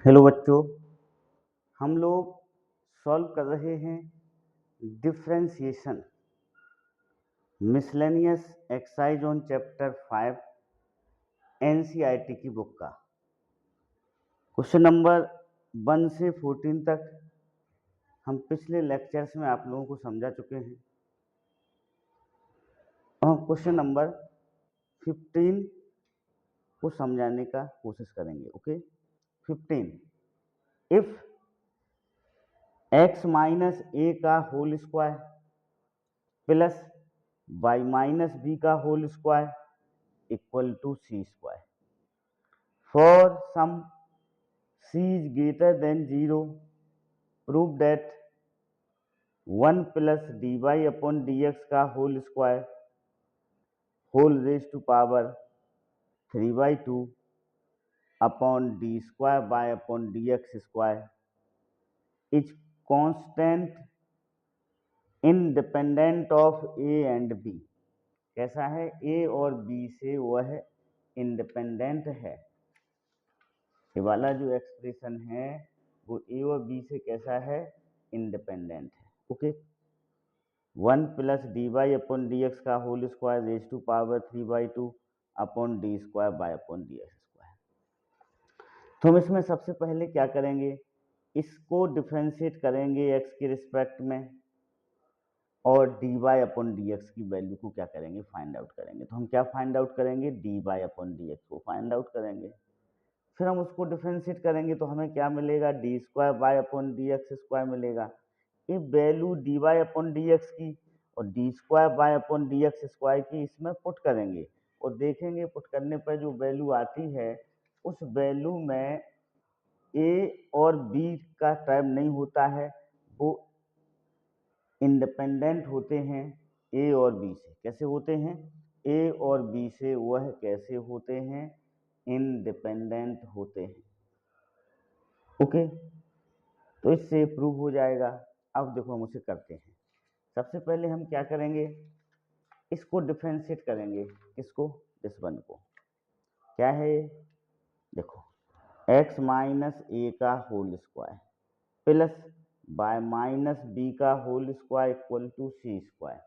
Hello बच्चों, हम लोग सॉल्व कर रहे हैं differentiation miscellaneous exercise on chapter 5 NCERT की बुक का क्वेश्चन नंबर 1 से 14 तक हम पिछले लेक्चर्स में आप लोगों को समझा चुके हैं और हम क्वेश्चन नंबर 15 को समझाने का कोशिश करेंगे। Okay, 15 if x minus a का whole square plus y minus B का whole square equal to c square for some c is greater than 0 prove that 1 plus dy upon dx का whole square whole raise to power 3 by 2 upon d square y upon d x square is constant independent of a and b. कैसा है? ए और B से वह independent है। ये वाला जो एक्सप्रेशन है वो ए और बी से कैसा है? इंडिपेंडेंट है। Okay, 1 plus d y upon d x का whole square raise to power 3 by 2 upon d square y upon d x square. तो हम इसमें सबसे पहले क्या करेंगे, इसको डिफ्रेंशिएट करेंगे एक्स के रिस्पेक्ट में और d y upon d x की वैल्यू को क्या करेंगे? फाइंड आउट करेंगे। तो हम क्या फाइंड आउट करेंगे? D y upon d x को फाइंड आउट करेंगे। फिर हम उसको डिफ्रेंशिएट करेंगे तो हमें क्या मिलेगा? D square y upon d x square मिलेगा। ये value d y upon d x की और d square y upon d x square की इसमें पुट करेंगे और देखेंगे पुट करने पर जो वैल्यू आती है उस वैल्यू में ए और बी का टर्म नहीं होता है, वो इंडिपेंडेंट होते हैं ए और बी से। कैसे होते हैं? ए और बी से वह कैसे होते हैं? इंडिपेंडेंट होते हैं। ओके, तो इससे प्रूव हो जाएगा। अब देखो हम उसे करते हैं। सबसे पहले हम क्या करेंगे, इसको डिफ्रेंशिएट करेंगे। किसको? इस वन को। क्या है? देखो, x माइनस ए का whole square plus y minus B का whole square equal to c square.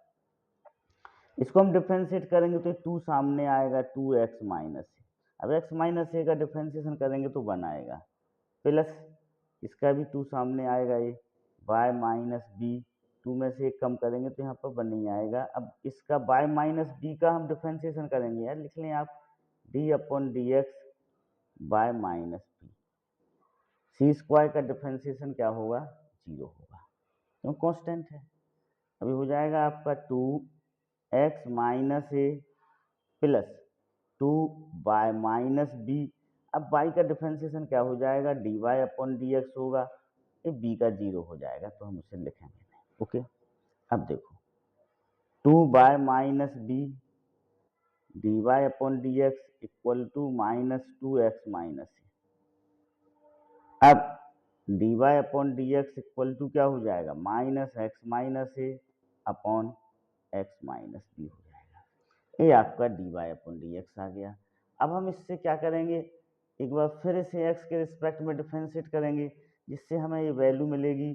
इसको हम डिफ्रेंशिएट करेंगे तो 2 सामने आएगा, 2x माइनस ए। अब x माइनस ए का डिफ्रेंशिएशन करेंगे तो 1 आएगा, प्लस इसका भी 2 सामने आएगा, ये बाय माइनस बी। 2 में से 1 कम करेंगे तो यहाँ पर 1 नहीं आएगा। अब इसका बाय माइनस बी का हम डिफ्रेंशिएशन करेंगे, यार लिख लें आप, d upon d x y minus b. C square का डिफ्रेंशिएशन क्या होगा? 0 होगा, क्यों? कांस्टेंट है। अभी हो जाएगा आपका 2x minus a plus 2 y minus b. अब y का डिफ्रेंशिएशन क्या हो जाएगा? D y upon d x होगा, ये b का 0 हो जाएगा तो हम उसे लिखेंगे नहीं। ओके, अब देखो 2 y minus b d y upon d x equal to minus 2x minus a. अब d y upon d x equal to क्या हो जाएगा? Minus x minus a upon x minus b हो जाएगा। ये आपका d y upon d x आ गया। अब हम इससे क्या करेंगे, एक बार फिर इसे एक्स के रिस्पेक्ट में डिफ्रेंशिएट करेंगे, जिससे हमें ये वैल्यू मिलेगी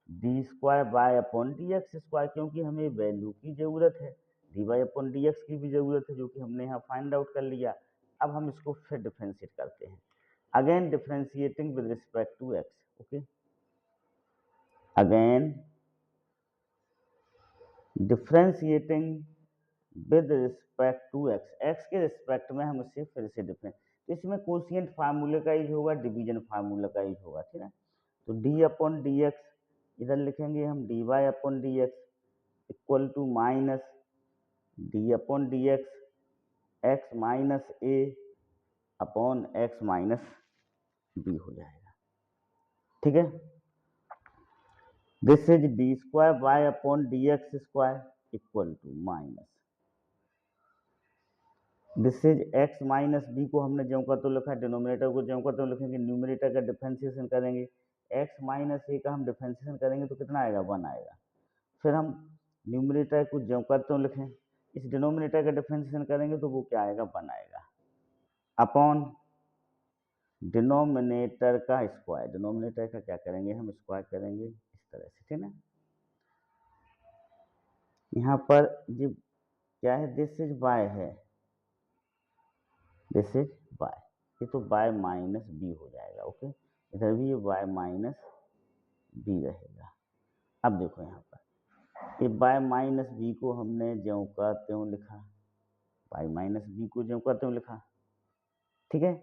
d square y upon d x square, क्योंकि हमें वैल्यू की ज़रूरत है। D y upon d x की भी ज़रूरत है, जो कि हमने यहाँ फाइंड आउट कर लिया। अब हम इसको फिर डिफ्रेंशिएट करते हैं, again differentiating with respect to x. Okay, again differentiating with respect to x. X के रिस्पेक्ट में हम इसे फिर से डिफरेंस, तो इसमें कोशिएंट फार्मूले का यूज होगा, डिवीजन फार्मूला का यूज होगा, ठीक है। तो डी अपॉन डी एक्स इधर लिखेंगे हम, d y upon d x equal to minus d upon d x x minus a upon x minus b हो जाएगा। ठीक है, this is d square y upon d x square equal to minus this is x minus b को हमने ज्यों का तो लिखा, डिनोमिनेटर को ज्यों का तो लिखेंगे, न्यूमरेटर का डिफ्रेंशिएशन करेंगे। एक्स माइनस ए का हम डिफ्रेंशिएशन करेंगे तो कितना आएगा? 1 आएगा। फिर हम न्यूमरेटर को ज्यों का तो लिखें, इस डिनोमिनेटर का डिफ्रेंशिएशन करेंगे तो वो क्या आएगा? 1 आएगा अपॉन डिनोमिनेटर का स्क्वायर, डिनोमिनेटर का क्या करेंगे हम, स्क्वायर करेंगे इस तरह से, ठीक है ना। यहाँ पर जो क्या है, दिस इज बाय है, दिस इज बाय, ये तो बाय माइनस बी हो जाएगा। ओके, इधर भी ये बाय माइनस बी रहेगा। अब देखो यहाँ पर ये बाय माइनस बी को हमने ज्यों का त्यों लिखा, बाय माइनस बी को ज्यों का त्यों लिखा, ठीक है।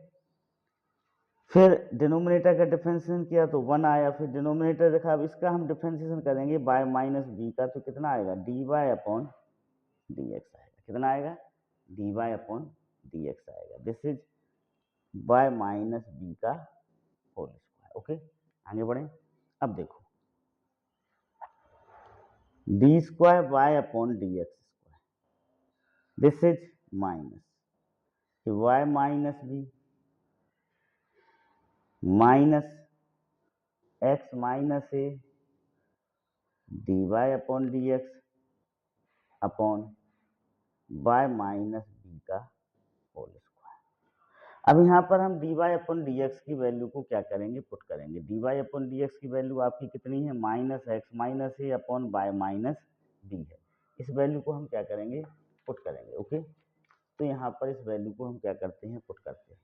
फिर डिनोमिनेटर का डिफरेंशिएशन किया तो 1 आया, फिर डिनोमिनेटर देखा, अब इसका हम डिफरेंशिएशन करेंगे बाय माइनस बी का, तो कितना आएगा, d y upon d x आएगा। कितना आएगा, d y upon d x आएगा। This is y minus B का होल स्क्वायर। ओके, आगे बढ़े। अब देखो d square y upon d x square, this is minus y minus b minus x minus a d y upon d x upon y minus B का whole square. अब यहाँ पर हम d y upon d x की value को क्या करेंगे, put करेंगे। D y upon d x की वैल्यू आपकी कितनी है, minus x minus a upon y minus b है। इस वैल्यू को हम क्या करेंगे, पुट करेंगे। ओके, तो यहाँ पर इस वैल्यू को हम क्या करते हैं, पुट करते हैं।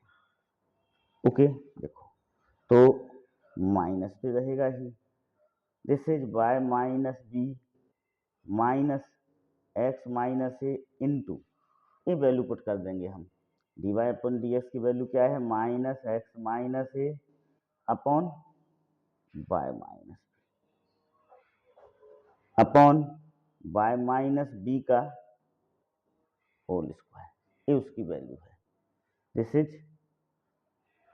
ओके, देखो तो माइनस पे रहेगा ही, this is y minus b minus x minus a into, ये वैल्यू पुट कर देंगे हम। D y upon d x की वैल्यू क्या है, minus x minus a upon y minus upon y minus B का होल स्क्वायर, ये उसकी वैल्यू है। This is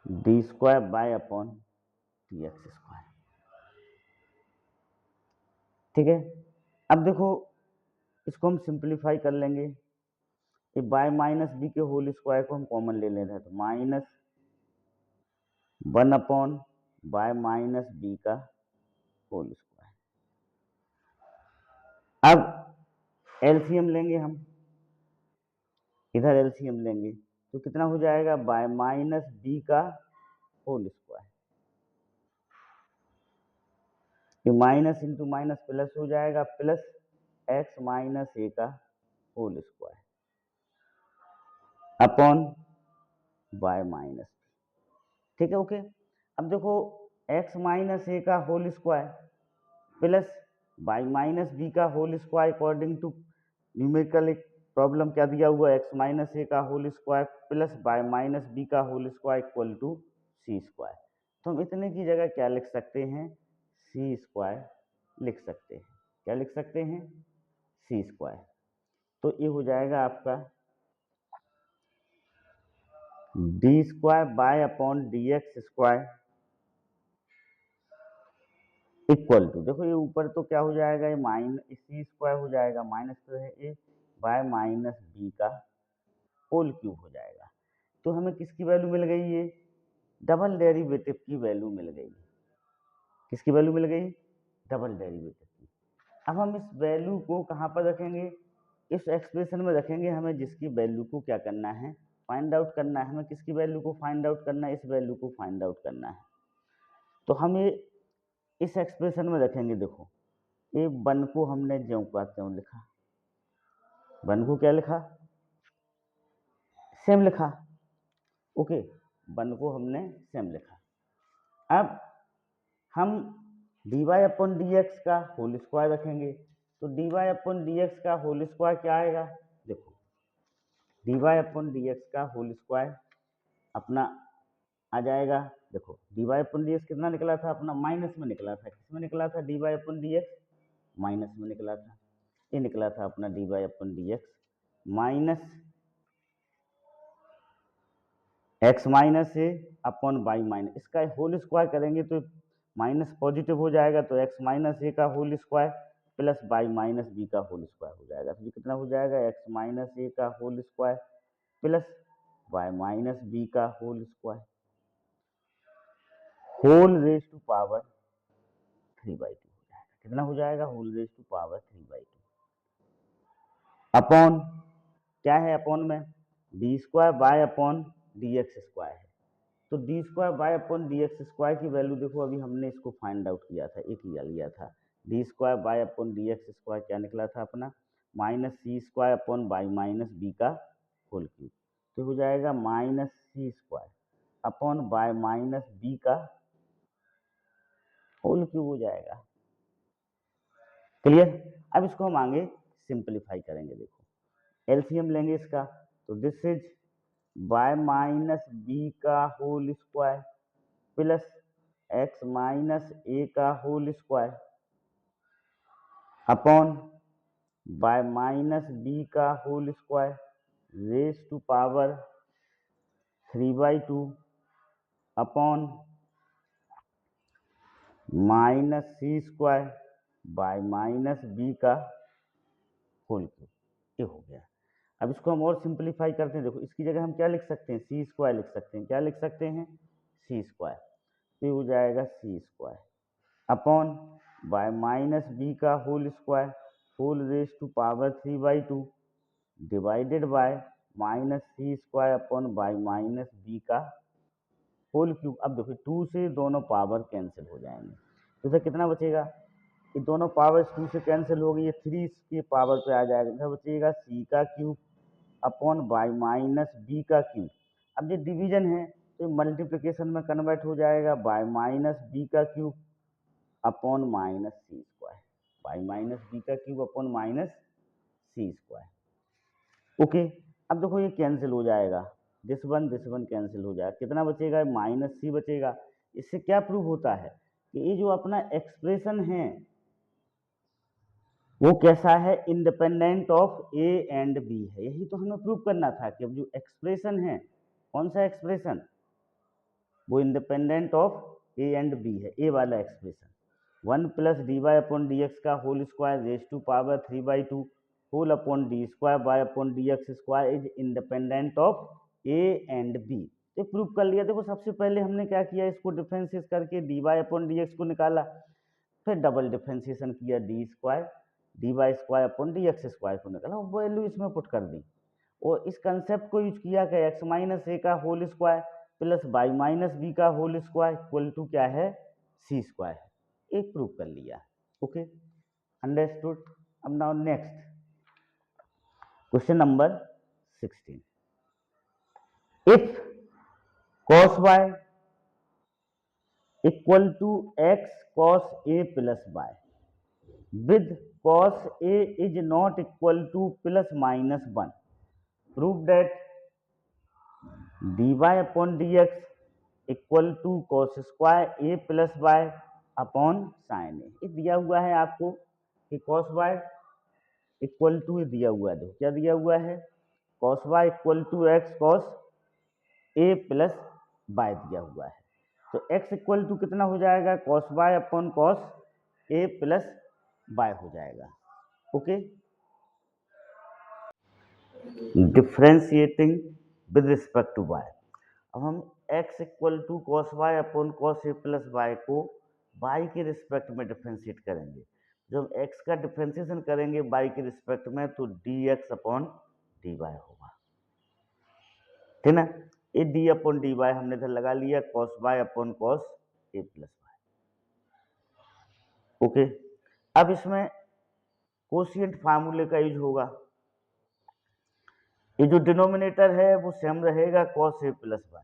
d square y upon d x square, ठीक है। अब देखो इसको हम सिंप्लीफाई कर लेंगे, ये बाय माइनस बी के होल स्क्वायर को हम कॉमन ले ले रहे हैं, तो minus 1 upon y minus B का होल स्क्वायर। अब एलसीएम लेंगे हम, इधर एलसीएम लेंगे तो कितना हो जाएगा, बाय माइनस बी का होल स्क्वायर, ये माइनस इंटू माइनस प्लस हो जाएगा, प्लस एक्स माइनस ए का whole square upon y minus, ठीक है। ओके, अब देखो एक्स माइनस ए का whole square plus y minus B का whole square according to numerical एक प्रॉब्लम क्या दिया हुआ है, एक्स माइनस ए का whole square plus y minus B का whole square equal to c square. तो हम इतने की जगह क्या लिख सकते हैं, सी स्क्वायर लिख सकते हैं। क्या लिख सकते हैं, सी स्क्वायर। तो ये हो जाएगा आपका d square y upon d x square equal to, देखो ये ऊपर तो क्या हो जाएगा, ये माइनस सी स्क्वायर हो जाएगा, माइनस तो है ए बाय माइनस बी का होल क्यूब हो जाएगा। तो हमें किसकी वैल्यू मिल गई, ये डबल डेरिवेटिव की वैल्यू मिल गई। किसकी वैल्यू मिल गई, डबल डेरिवेटिव की। अब हम इस वैल्यू को कहाँ पर रखेंगे, इस एक्सप्रेशन में रखेंगे। हमें जिसकी वैल्यू को क्या करना है, फाइंड आउट करना है। हमें किसकी वैल्यू को फाइंड आउट करना है, इस वैल्यू को फाइंड आउट करना है। तो हम ये इस एक्सप्रेशन में रखेंगे। देखो ये 1 को हमने ज्यों का त्यों लिखा, 1 को क्या लिखा, सेम लिखा। ओके, 1 को हमने सेम लिखा। अब हम d y upon d x का होल स्क्वायर रखेंगे, तो d y upon d x का होल स्क्वायर क्या आएगा, देखो d y upon d x का होल स्क्वायर अपना आ जाएगा। देखो d y upon d x कितना निकला था अपना, माइनस में निकला था। किस में निकला था, d y upon d x minus में निकला था। ये निकला था अपना d y upon d x minus x minus a upon by minus, इसका होल स्क्वायर करेंगे तो माइनस पॉजिटिव हो जाएगा, तो एक्स माइनस ए का whole square plus y minus B का होल स्क्वायर हो जाएगा। तो ये कितना हो जाएगा, एक्स माइनस ए का whole square plus y minus B का whole square whole raise to power 3/2 हो जाएगा। कितना हो जाएगा, whole raise to power 3/2 upon क्या है, अपॉन में d square y upon d x square है। तो d square y upon d x square की वैल्यू देखो, अभी हमने इसको फाइंड आउट किया था, एक लिया था। D square y upon d x square क्या निकला था अपना, minus c square upon by minus B का होल क्यूब। तो हो जाएगा minus c square upon y minus B का होल क्यूब हो जाएगा। क्लियर। अब इसको हम आगे सिंपलीफाई करेंगे। देखो एलसीएम लेंगे इसका, तो this is y minus B का whole square plus x minus a का whole square upon y minus B का whole square raise to power 3/2 upon minus c square y minus B का whole cube. ये हो गया। अब इसको हम और सिंपलीफाई करते हैं। देखो इसकी जगह हम क्या लिख सकते हैं, सी स्क्वायर लिख सकते हैं। क्या लिख सकते हैं, सी स्क्वायर। ये हो जाएगा c square upon y minus B का whole square whole raise to power 3/2 divided by minus c square upon y minus B का होल क्यूब। अब देखो 2 से दोनों पावर कैंसिल हो जाएंगे, तो इधर कितना बचेगा, ये दोनों पावर 2 से कैंसिल हो गई, ये 3 के पावर पे आ जाएगा। इधर बचेगा सी का cube upon by minus B का क्यूब। अब ये डिवीजन है तो मल्टीप्लिकेशन में कन्वर्ट हो जाएगा, बाय माइनस बी का cube upon minus c square, y minus B का cube upon minus c square. Okay. अब देखो ये कैंसिल हो जाएगा, दिस वन कैंसिल हो जाएगा, कितना बचेगा, माइनस सी बचेगा। इससे क्या प्रूव होता है कि ये जो अपना एक्सप्रेशन है वो कैसा है, independent of a and b है। यही तो हमें प्रूव करना था कि अब जो एक्सप्रेशन है, कौन सा एक्सप्रेशन, वो independent of a and b है, ए वाला expression. 1 plus d y upon d x का whole square raise to power 3/2 whole upon d square y upon d x square is independent of a and b. ये prove कर लिया। देखो सबसे पहले हमने क्या किया, इसको डिफरेंशिएट करके d y upon d x को निकाला, फिर डबल डिफरेंशिएशन किया d y square upon d x square को निकाला, वैल्यू इसमें पुट कर दी, और इस कंसेप्ट को यूज किया कि एक्स माइनस ए का whole square plus y minus B का होल स्क्वायर इक्वल टू क्या है, सी स्क्वायर है। एक प्रूव कर लिया। Okay, understood. अब now next question number 16। If cos y equal to x cos a plus y with cos a is not equal to plus minus 1, prove that dy upon dx equal to cos square a plus y upon sine a. ये दिया हुआ है आपको कि cos y equal to, ये दिया हुआ है, देखो क्या दिया हुआ है, cos y equal to x cos a plus y दिया हुआ है। तो x इक्वल टू कितना हो जाएगा, cos y अपॉन cos a प्लस y हो जाएगा। Okay, differentiating with respect to y। अब हम x equal to cos y upon cos a plus y को y के रिस्पेक्ट में डिफ्रेंशिएट करेंगे। जब x का डिफ्रेंशिएशन करेंगे y के रिस्पेक्ट में तो dx अपॉन dy होगा, ठीक ना। ये d अपॉन dy हमने इधर लगा लिया, cos y upon cos a plus Y. Okay, अब इसमें कोशिएंट फार्मूले का यूज होगा। ये जो डिनोमिनेटर है वो सेम रहेगा cos a plus y,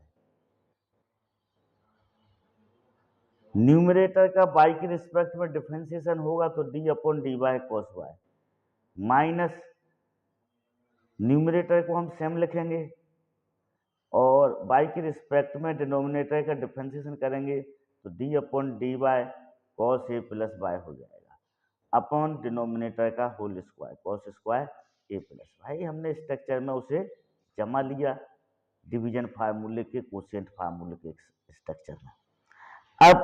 numerator का y के रिस्पेक्ट में डिफरेंशिएशन होगा तो d upon d y cos y, minus numerator को हम सेम लिखेंगे और y के रिस्पेक्ट में डिनोमिनेटर का डिफरेंशिएशन करेंगे तो d upon d y cos a plus y हो जाएगा अपॉन डिनोमिनेटर का whole square cos square a plus y. हमने स्ट्रक्चर में उसे जमा लिया डिवीजन फार्मूले के, कोशिएंट फार्मूले के स्ट्रक्चर में। अब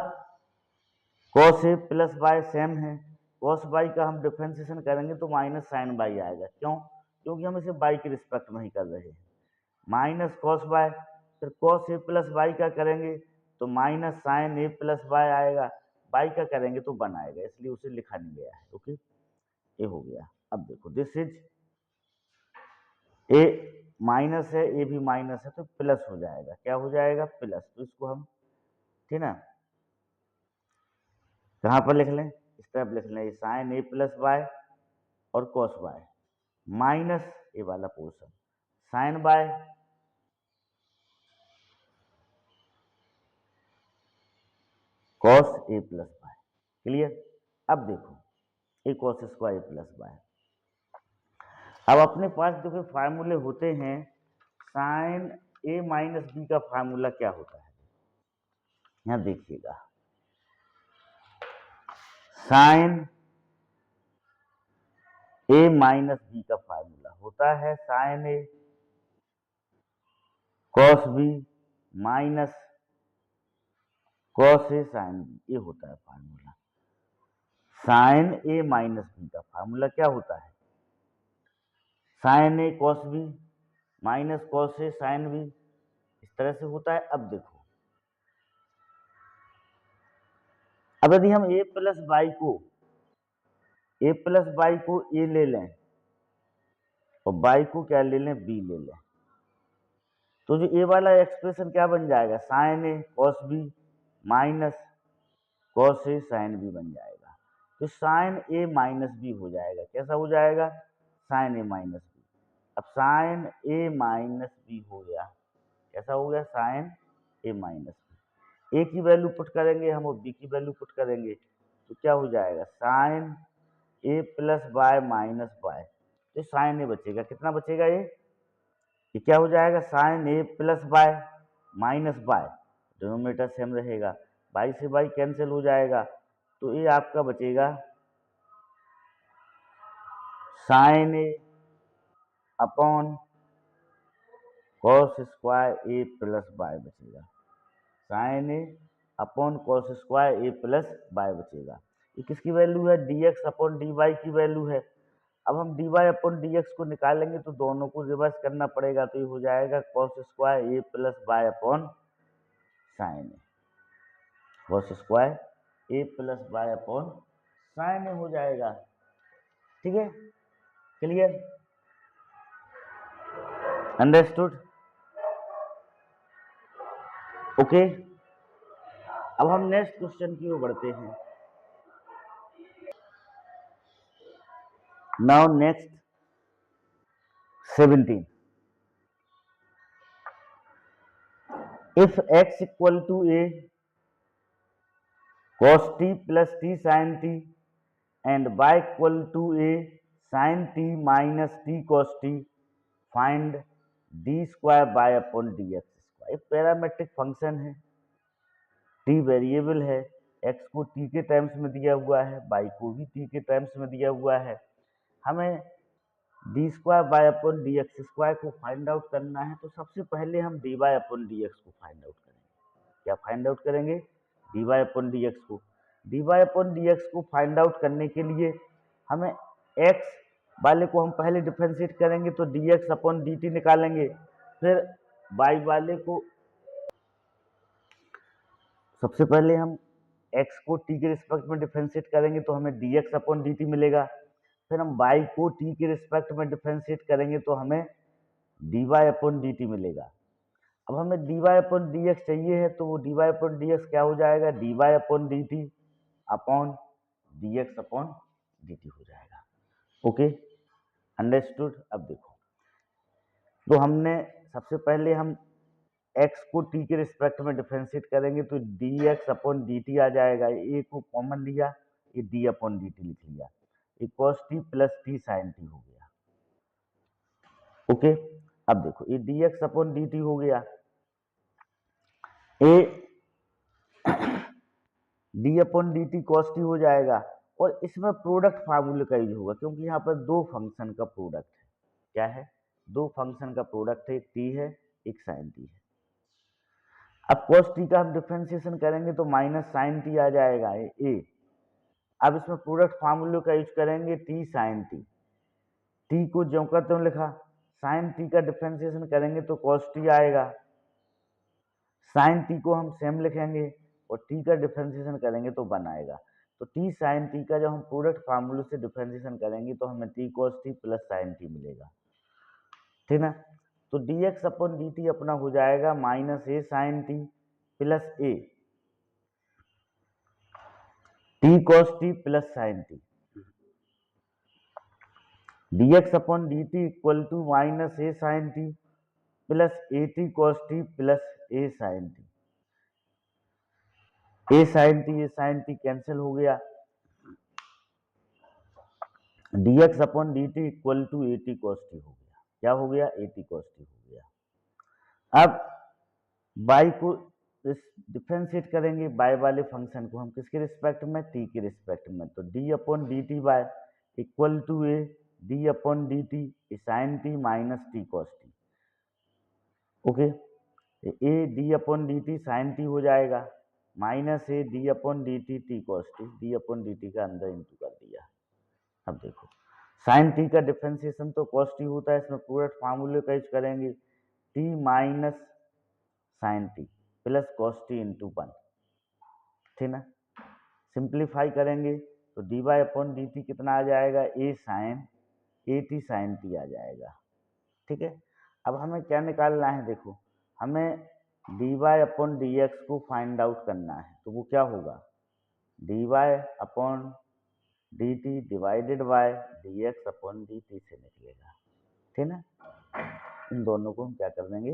cos ए प्लस वाई सेम है, cos वाई का हम डिफरेंशिएशन करेंगे तो माइनस साइन वाई आएगा। क्यों, क्योंकि हम इसे वाई के रिस्पेक्ट में ही कर रहे हैं। माइनस कॉस वाई, फिर cos ए प्लस वाई का करेंगे तो minus sign a plus Y आएगा, वाई का करेंगे तो 1 आएगा, इसलिए उसे लिखा नहीं गया है। ओके, ये हो गया। अब देखो दिस इज ए माइनस है, ए भी माइनस है, तो प्लस हो जाएगा। क्या हो जाएगा? प्लस। तो इसको हम, ठीक ना, कहाँ पर लिख लें? इस तरफ लिख लें, साइन ए प्लस बाय और कॉस बाय माइनस ए वाला portion sine y cos a plus y. Clear? अब देखो, a cos square a plus y. अब अपने पास देखो फार्मूले होते हैं, साइन ए माइनस बी का फार्मूला क्या होता है? यहां देखिएगा, साइन ए माइनस बी का फार्मूला होता है sine a cos b minus cos a sine b. ये होता है formula. Sign a minus B का फार्मूला क्या होता है? Sine a cos b minus cos a sine B. इस तरह से होता है। अब देखो, अब यदि हम ए प्लस बाई को ए ले लें और बाई को क्या ले लें? बी ले लें, तो जो ए वाला एक्सप्रेशन क्या बन जाएगा? Sine a cos b minus cos a sine B बन जाएगा। तो साइन ए माइनस बी हो जाएगा। कैसा हो जाएगा? Sine a minus b. अब साइन ए माइनस बी हो गया। कैसा हो गया? Sign a minus B. ए की वैल्यू पुट करेंगे हम और बी की वैल्यू पुट करेंगे, तो क्या हो जाएगा? Sine a plus y minus y. तो साइन ए बचेगा। कितना बचेगा? ये क्या हो जाएगा? Sine a plus y minus y, denominator same रहेगा, बाई से बाई कैंसिल हो जाएगा, तो ये आपका बचेगा sine a upon cos square a plus y बचेगा। Sine a upon cos square a plus y बचेगा। ये किसकी वैल्यू है? D x upon d y की वैल्यू है। अब हम d y upon d x को निकालेंगे तो दोनों को रिवर्स करना पड़ेगा, तो ये हो जाएगा cos square a plus y upon sine a. Cos square a plus y upon sine a हो जाएगा। ठीक है? क्लियर? अंडरस्टूड? ओके। अब हम नेक्स्ट क्वेश्चन की ओर बढ़ते हैं। Now next 17, if x equal to a cos t plus t sin t and y equal to a sin t minus t cos t, find d square y upon dx square. एक parametric function है, t variable है, x को t के terms में दिया हुआ है, y को भी t के टर्म्स में दिया हुआ है। हमें d square y upon d x square को फाइंड आउट करना है, तो सबसे पहले हम d y upon d x को फाइंड आउट करेंगे। क्या फाइंड आउट करेंगे? D y upon d x को। D y upon d x को फाइंड आउट करने के लिए हमें एक्स वाले को हम पहले डिफरेंशिएट करेंगे, तो d x upon d T निकालेंगे। फिर वाई वाले को सबसे पहले हम एक्स को टी के रिस्पेक्ट में डिफरेंशिएट करेंगे, तो हमें D x upon d T मिलेगा। फिर हम y को t के रिस्पेक्ट में डिफरेंशिएट करेंगे, तो हमें dy अपॉन डी टी मिलेगा। अब हमें dy अपॉन डी एक्स चाहिए है, तो वो dy अपॉन डी एक्स क्या हो जाएगा? dy upon d t upon d x upon d T हो जाएगा। Okay, understood? अब देखो, तो हमने सबसे पहले हम x को t के रिस्पेक्ट में डिफरेंशिएट करेंगे, तो d x upon d t आ जाएगा। a को कॉमन लिया, ये d अपॉन डी टी लिख लिया, ये cos t plus t sin t हो गया। ओके, अब देखो ये dx अपॉन dt हो गया, ए d upon dt cos t हो जाएगा, और इसमें प्रोडक्ट फार्मूले का यूज होगा, क्योंकि यहाँ पर दो फंक्शन का प्रोडक्ट है। क्या है? दो फंक्शन का प्रोडक्ट है, एक t है एक sin t है। अब cos t का हम डिफरेंशिएशन करेंगे तो माइनस sin t आ जाएगा ए। अब इसमें प्रोडक्ट फार्मूले का यूज करेंगे t sin t, t को ज्यों का त्यों लिखा, साइन t का डिफरेंशिएशन करेंगे तो cos t आएगा, साइन t को हम सेम लिखेंगे और t का डिफरेंशिएशन करेंगे तो 1 आएगा। तो t sin t का जब हम प्रोडक्ट फार्मूले से डिफरेंशिएशन करेंगे तो हमें t cos t plus sin t मिलेगा। ठीक ना? तो dx अपॉन dt अपना हो जाएगा minus a sine t plus a t cos t plus sine t. dx upon dt equal to minus a sine t plus a t cos t plus a sine t. A sine t cancel हो गया। dx upon dt equal to a t cos t हो गया। क्या हो गया? ए t cos t हो गया। अब y को डिफ्रेंशिएट करेंगे, y वाले फंक्शन को हम किसके रिस्पेक्ट में? t के रिस्पेक्ट में। तो d upon d t y equal to a d upon d t sine t minus t cos t. Okay, a d upon d t sine t हो जाएगा minus a d upon d t t cos t. D upon d t का अंदर into कर दिया। अब देखो sine t का differentiation तो कॉस टी होता है, इसमें प्रोडक्ट फार्मूले का यूज करेंगे t minus sine t plus cos t into one, ठीक ना। सिंप्लीफाई करेंगे तो d y upon d t कितना आ जाएगा? ए टी साइन टी आ जाएगा। ठीक है, अब हमें क्या निकालना है? देखो हमें d y upon d x को फाइंड आउट करना है, तो वो क्या होगा? D y upon d t divided by d x upon d t से निकलेगा, ठीक ना। इन दोनों को हम क्या कर देंगे?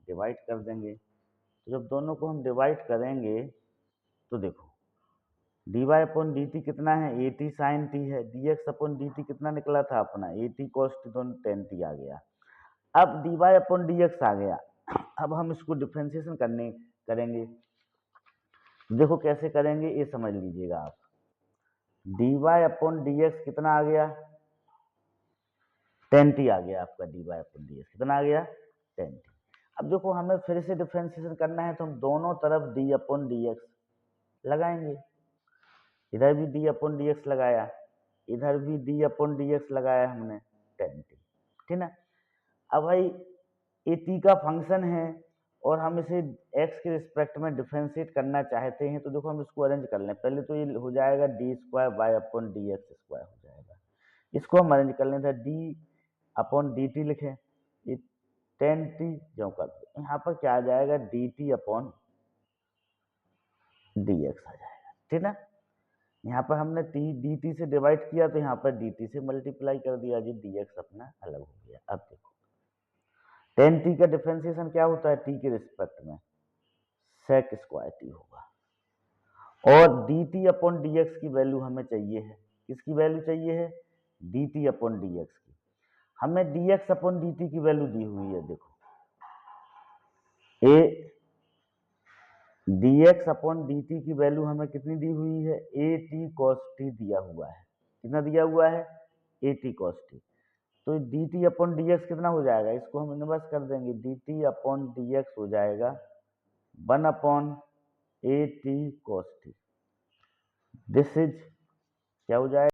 डिवाइड कर देंगे। तो जब दोनों को हम डिवाइड करेंगे तो देखो d y upon d t कितना है? ए टी साइन टी है। D x upon d t कितना निकला था अपना? ए टी कॉस टी, दोनों टेन टी आ गया। अब d y upon d x आ गया। अब हम इसको डिफ्रेंशिएशन करेंगे। देखो कैसे करेंगे ये समझ लीजिएगा आप। D y upon d x कितना आ गया? टेन टी आ गया आपका। D y upon d x कितना आ गया? Ten t. अब देखो हमें फिर से डिफ्रेंशिएशन करना है तो हम दोनों तरफ डी अपॉन डी एक्स लगाएंगे। इधर भी डी अपॉन डी एक्स लगाया, इधर भी डी अपॉन डी एक्स लगाया हमने, टेन टी, ठीक ना। अब भाई ए टी का फंक्शन है और हम इसे एक्स के रिस्पेक्ट में डिफ्रेंशिएट करना चाहते हैं, तो देखो हम इसको अरेंज कर लें। पहले तो ये हो जाएगा d square y upon d x square हो जाएगा। इसको हम अरेंज कर लें, डी अपॉन डी टी लिखें, ये टेन टी जो कर दो, यहाँ पर क्या आ जाएगा? D t upon d x आ जाएगा, ठीक ना। यहाँ पर हमने डी टी से डिवाइड किया तो यहाँ पर डी टी से मल्टीप्लाई कर दिया जी, डी एक्स अपना अलग हो गया। अब देखो टेन टी का डिफ्रेंशिएशन क्या होता है? टी के रिस्पेक्ट में सेक स्क्वायर टी होगा। और D t upon d x की वैल्यू हमें चाहिए है। किसकी वैल्यू चाहिए है? D t upon d x की। हमें D x upon d T की वैल्यू दी हुई है। देखो A D x upon d T की वैल्यू हमें कितनी दी हुई है? ए टी कॉस टी दिया हुआ है। कितना दिया हुआ है? A t cos t. तो d t upon d x कितना हो जाएगा? इसको हम इन्वर्स कर देंगे, d t upon d x हो जाएगा 1 upon a t cos t. This is क्या हो जाएगा?